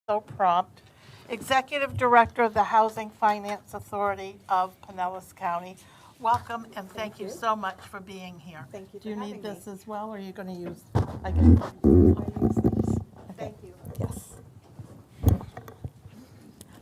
So prompt. Executive Director of the Housing Finance Authority of Pinellas County. Welcome and thank you so much for being here. Thank you for Do you having need me. this as well, or are you going to use? I can. Thank you. Yes.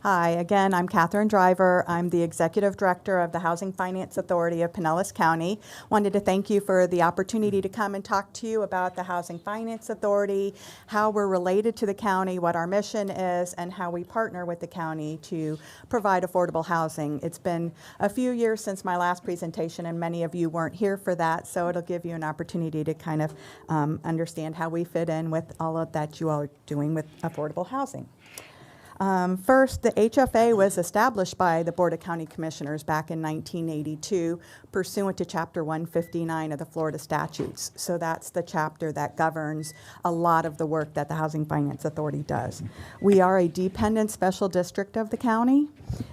Hi, again, I'm Catherine Driver. I'm the Executive Director of the Housing Finance Authority of Pinellas County. Wanted to thank you for the opportunity to come and talk to you about the Housing Finance Authority, how we're related to the county, what our mission is, and how we partner with the county to provide affordable housing. It's been a few years since my last presentation, and many of you weren't here for that, so it'll give you an opportunity to kind of understand how we fit in with all of that you all are doing with affordable housing. First, the HFA was established by the Board of County Commissioners back in 1982 pursuant to Chapter 159 of the Florida statutes. So that's the chapter that governs a lot of the work that the Housing Finance Authority does. We are a dependent special district of the county,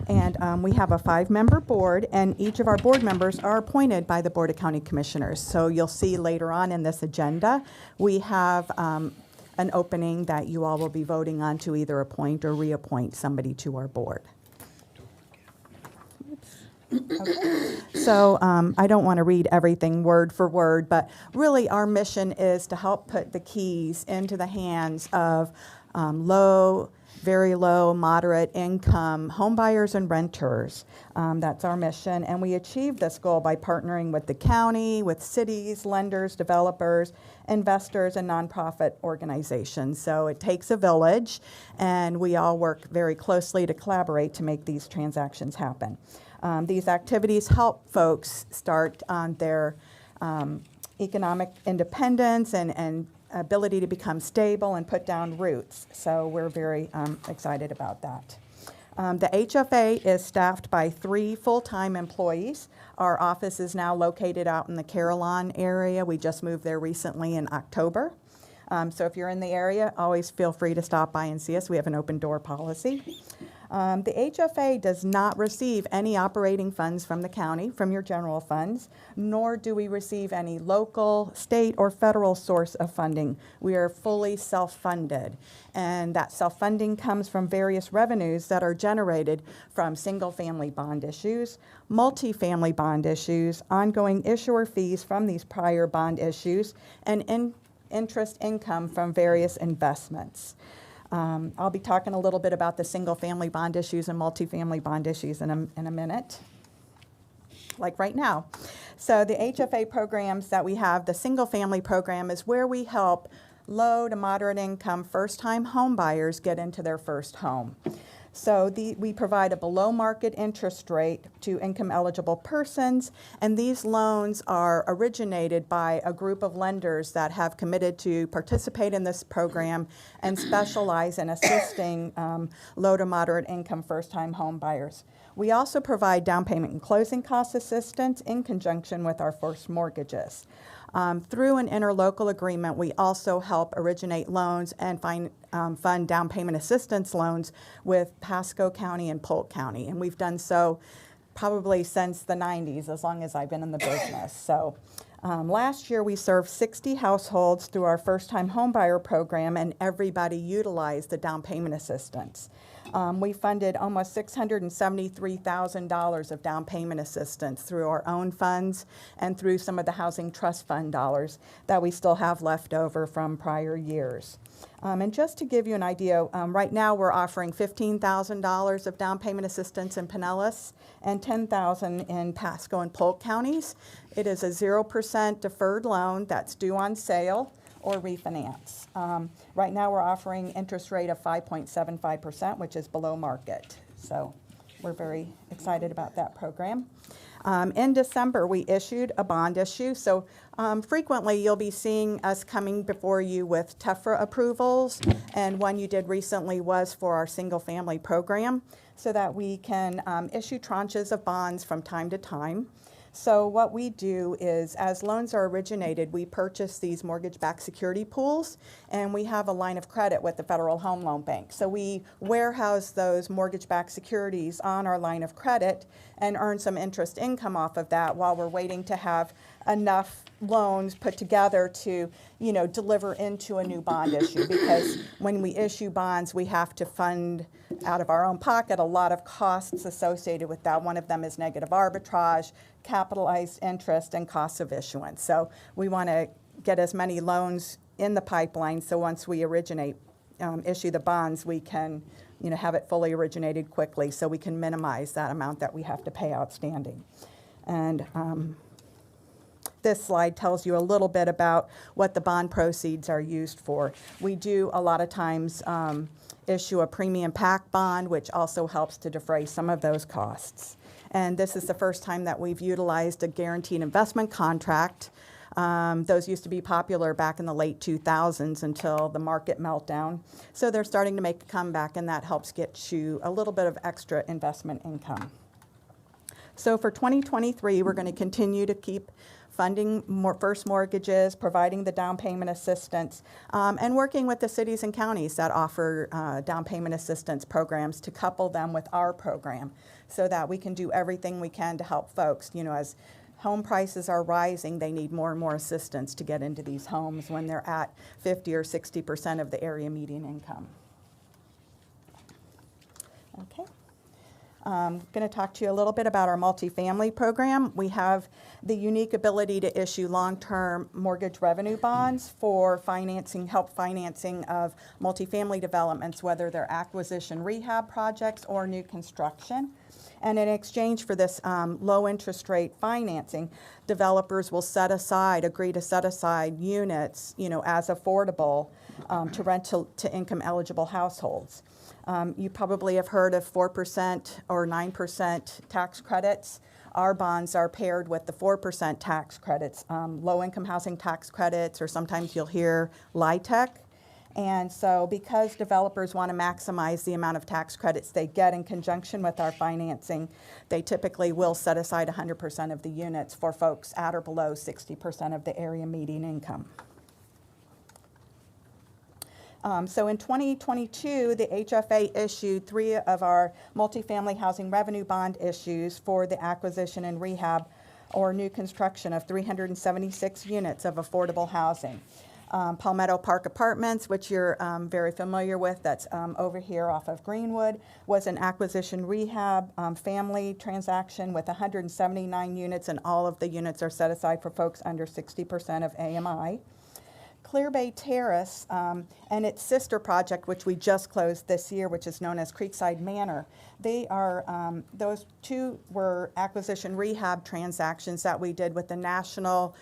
and we have a 5-member board, and each of our board members are appointed by the Board of County Commissioners. So you'll see later on in this agenda, we have an opening that you all will be voting on to either appoint or reappoint somebody to our board. Okay. So I don't want to read everything word for word, but really our mission is to help put the keys into the hands of low, very low, moderate income home buyers and renters. That's our mission, and we achieve this goal by partnering with the county, with cities, lenders, developers, investors, and nonprofit organizations. So it takes a village, and we all work very closely to collaborate to make these transactions happen. These activities help folks start on their economic independence and ability to become stable and put down roots. So we're very excited about that. The HFA is staffed by 3 full-time employees. Our office is now located out in the Carillon area. We just moved there recently in October. So if you're in the area, always feel free to stop by and see us. We have an open door policy. The HFA does not receive any operating funds from the county, from your general funds, nor do we receive any local, state, or federal source of funding. We are fully self-funded, and that self-funding comes from various revenues that are generated from single-family bond issues, multifamily bond issues, ongoing issuer fees from these prior bond issues, and interest income from various investments. I'll be talking a little bit about the single-family bond issues and multifamily bond issues in a minute, like right now. So the HFA programs that we have, the single-family program is where we help low to moderate income first-time home buyers get into their first home. So we provide a below-market interest rate to income-eligible persons, and these loans are originated by a group of lenders that have committed to participate in this program and specialize in assisting low to moderate income first-time home buyers. We also provide down payment and closing cost assistance in conjunction with our first mortgages. Through an interlocal agreement, we also help originate loans and fund down payment assistance loans with Pasco County and Polk County. And we've done so probably since the 90s, as long as I've been in the business. So last year, we served 60 households through our first-time homebuyer program, and everybody utilized the down payment assistance. We funded almost $673,000 of down payment assistance through our own funds and through some of the Housing Trust Fund dollars that we still have left over from prior years. And just to give you an idea, right now we're offering $15,000 of down payment assistance in Pinellas and $10,000 in Pasco and Polk counties. It is a 0% deferred loan that's due on sale or refinance. Right now we're offering interest rate of 5.75%, which is below market. So we're very excited about that program. In December, we issued a bond issue. So frequently you'll be seeing us coming before you with TEFRA approvals, and one you did recently was for our single family program, so that we can issue tranches of bonds from time to time. So what we do is, as loans are originated, we purchase these mortgage-backed security pools, and we have a line of credit with the Federal Home Loan Bank. So we warehouse those mortgage-backed securities on our line of credit and earn some interest income off of that while we're waiting to have enough loans put together to, deliver into a new bond issue. Because when we issue bonds, we have to fund out of our own pocket a lot of costs associated with that. One of them is negative arbitrage, capitalized interest, and costs of issuance. So we want to get as many loans in the pipeline, so once we issue the bonds, we can, have it fully originated quickly, so we can minimize that amount that we have to pay outstanding. And this slide tells you a little bit about what the bond proceeds are used for. We do a lot of times issue a premium PAC bond, which also helps to defray some of those costs. And this is the first time that we've utilized a guaranteed investment contract. Those used to be popular back in the late 2000s until the market meltdown. So they're starting to make a comeback, and that helps get you a little bit of extra investment income. So for 2023, we're going to continue to keep funding first mortgages, providing the down payment assistance, and working with the cities and counties that offer down payment assistance programs to couple them with our program so that we can do everything we can to help folks. As home prices are rising, they need more and more assistance to get into these homes when they're at 50 or 60% of the area median income. Okay. I'm going to talk to you a little bit about our multifamily program. We have the unique ability to issue long-term mortgage revenue bonds for help financing of multifamily developments, whether they're acquisition rehab projects or new construction. And in exchange for this low interest rate financing, developers will agree to set aside units, as affordable to rent to income eligible households. You probably have heard of 4% or 9% tax credits. Our bonds are paired with the 4% tax credits, low-income housing tax credits, or sometimes you'll hear LIHTC. And so because developers want to maximize the amount of tax credits they get in conjunction with our financing, they typically will set aside 100% of the units for folks at or below 60% of the area median income. So in 2022, the HFA issued 3 of our multifamily housing revenue bond issues for the acquisition and rehab or new construction of 376 units of affordable housing. Palmetto Park Apartments, which you're very familiar with, that's over here off of Greenwood, was an acquisition rehab family transaction with 179 units, and all of the units are set aside for folks under 60% of AMI. Clear Bay Terrace and its sister project, which we just closed this year, which is known as Creekside Manor. Those 2 were acquisition rehab transactions that we did with the National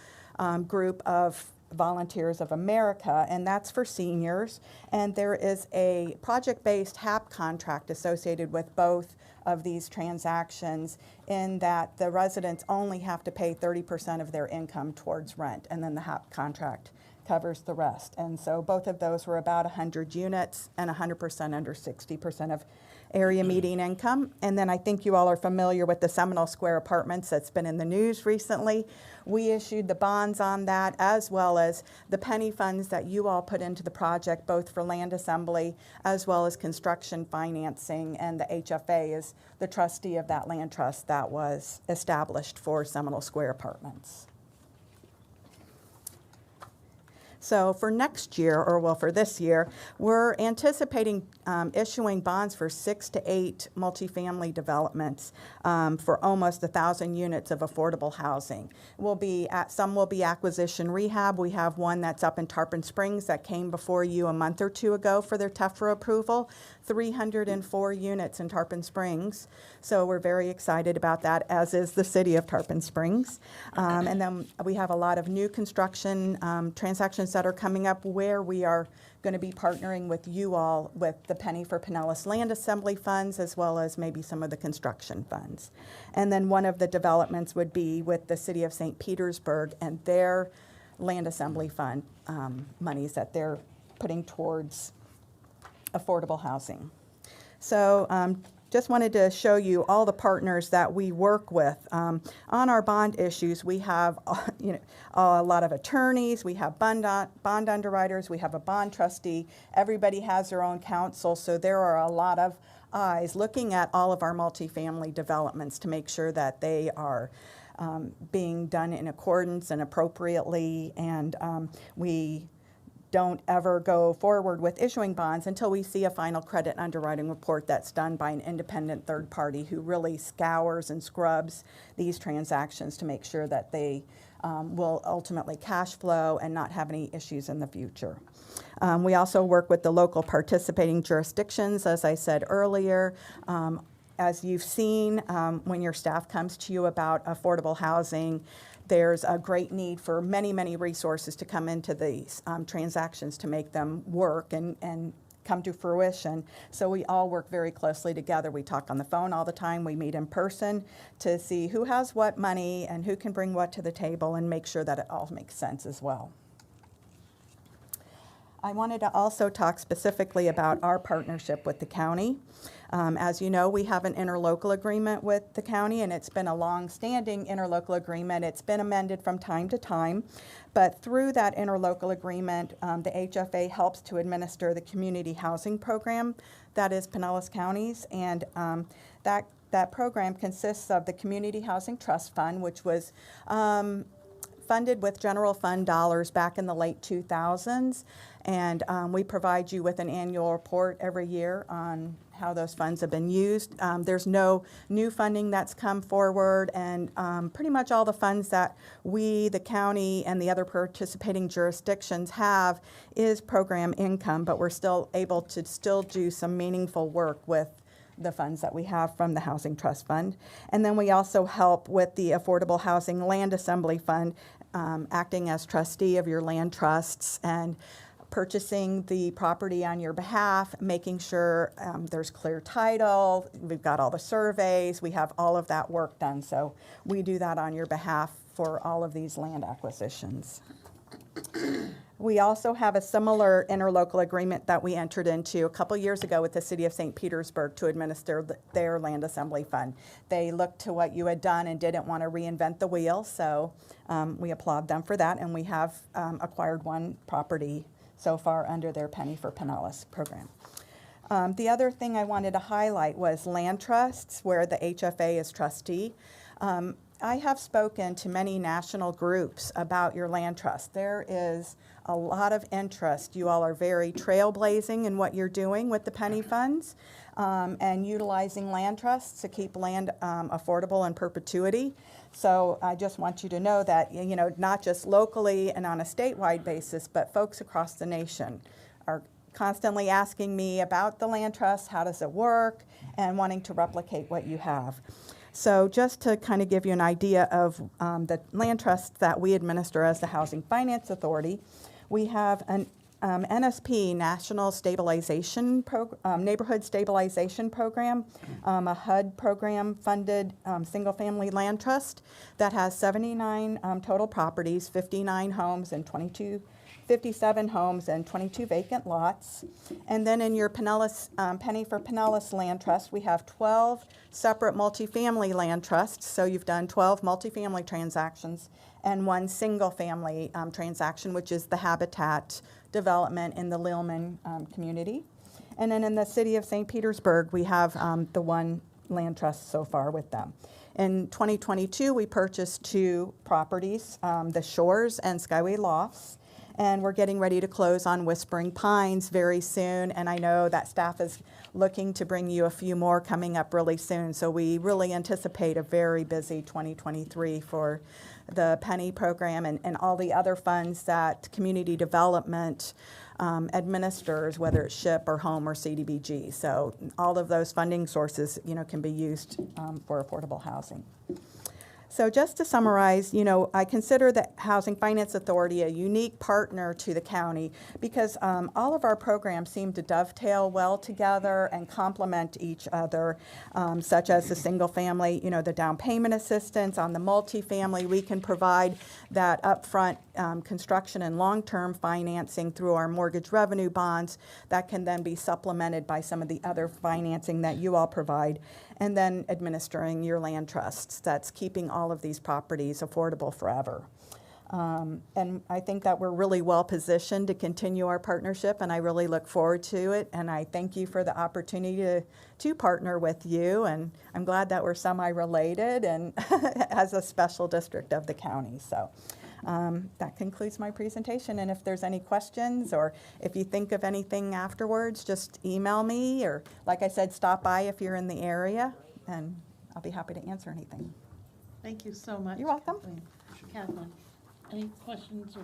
Group of Volunteers of America, and that's for seniors. And there is a project-based HAP contract associated with both of these transactions, in that the residents only have to pay 30% of their income towards rent, and then the HAP contract covers the rest. And so both of those were about 100 units and 100% under 60% of area median income. And then I think you all are familiar with the Seminole Square Apartments that's been in the news recently. We issued the bonds on that, as well as the penny funds that you all put into the project, both for land assembly as well as construction financing. And the HFA is the trustee of that land trust that was established for Seminole Square Apartments. So for next year, for this year, we're anticipating issuing bonds for 6 to 8 multifamily developments for almost 1,000 units of affordable housing. Some will be acquisition rehab. We have one that's up in Tarpon Springs that came before you a month or 2 ago for their TEFRA approval, 304 units in Tarpon Springs. So we're very excited about that, as is the city of Tarpon Springs. And then we have a lot of new construction transactions that are coming up, where we are going to be partnering with you all with the Penny for Pinellas land assembly funds, as well as maybe some of the construction funds. And then one of the developments would be with the city of St. Petersburg and their land assembly fund monies that they're putting towards affordable housing. So just wanted to show you all the partners that we work with. On our bond issues, we have a lot of attorneys, we have bond underwriters, we have a bond trustee. Everybody has their own counsel, so there are a lot of eyes looking at all of our multifamily developments to make sure that they are being done in accordance and appropriately, and we don't ever go forward with issuing bonds until we see a final credit underwriting report that's done by an independent third party who really scours and scrubs these transactions to make sure that they will ultimately cash flow and not have any issues in the future. We also work with the local participating jurisdictions, as I said earlier. As you've seen, when your staff comes to you about affordable housing, there's a great need for many, many resources to come into these transactions to make them work and come to fruition. So we all work very closely together. We talk on the phone all the time. We meet in person to see who has what money and who can bring what to the table and make sure that it all makes sense as well. I wanted to also talk specifically about our partnership with the county. As you know, we have an interlocal agreement with the county, and it's been a long-standing interlocal agreement. It's been amended from time to time, but through that interlocal agreement, the HFA helps to administer the community housing program that is Pinellas County's, and that program consists of the Community Housing Trust Fund, which was funded with general fund dollars back in the late 2000s, and we provide you with an annual report every year on how those funds have been used. There's no new funding that's come forward, and pretty much all the funds that we, the county, and the other participating jurisdictions have is program income, but we're still able to still do some meaningful work with the funds that we have from the Housing Trust Fund. And then we also help with the Affordable Housing Land Assembly Fund, acting as trustee of your land trusts and purchasing the property on your behalf, making sure there's clear title, we've got all the surveys, we have all of that work done. So we do that on your behalf for all of these land acquisitions. We also have a similar interlocal agreement that we entered into a couple years ago with the City of St. Petersburg to administer their land assembly fund. They looked to what you had done and didn't want to reinvent the wheel, so we applaud them for that, and we have acquired one property so far under their Penny for Pinellas program. The other thing I wanted to highlight was land trusts, where the HFA is trustee. I have spoken to many national groups about your land trust. There is a lot of interest. You all are very trailblazing in what you're doing with the penny funds and utilizing land trusts to keep land affordable in perpetuity. So I just want you to know that, you know, not just locally and on a statewide basis, but folks across the nation are constantly asking me about the land trust, how does it work, and wanting to replicate what you have. So just to kind of give you an idea of the land trusts that we administer as the Housing Finance Authority, we have an NSP, National Stabilization Neighborhood Stabilization Program, a HUD program funded single-family land trust that has 79 total properties, 59 homes and 57 homes and 22 vacant lots. And then in your Pinellas, Penny for Pinellas Land Trust, we have 12 separate multifamily land trusts. So you've done 12 multifamily transactions and one single-family transaction, which is the Habitat development in the Lillman community. And then in the City of St. Petersburg, we have the one land trust so far with them. In 2022, we purchased 2 properties, the Shores and Skyway Lofts. And we're getting ready to close on Whispering Pines very soon, and I know that staff is looking to bring you a few more coming up really soon. So we really anticipate a very busy 2023 for the Penny program and all the other funds that community development administers, whether it's SHIP or HOME or CDBG. So all of those funding sources, you know, can be used for affordable housing. So just to summarize, you know, I consider the Housing Finance Authority a unique partner to the county because all of our programs seem to dovetail well together and complement each other, such as the single family, you know, the down payment assistance. On the multifamily, we can provide that upfront construction and long-term financing through our mortgage revenue bonds that can then be supplemented by some of the other financing that you all provide, and then administering your land trusts. That's keeping all of these properties affordable forever. And I think that we're really well positioned to continue our partnership, and I really look forward to it. And I thank you for the opportunity to partner with you. And I'm glad that we're semi-related and as a special district of the county. So that concludes my presentation. And if there's any questions or if you think of anything afterwards, just email me or, like I said, stop by if you're in the area, and I'll be happy to answer anything. Thank you so much. You're welcome. Kathleen. Kathleen, any questions or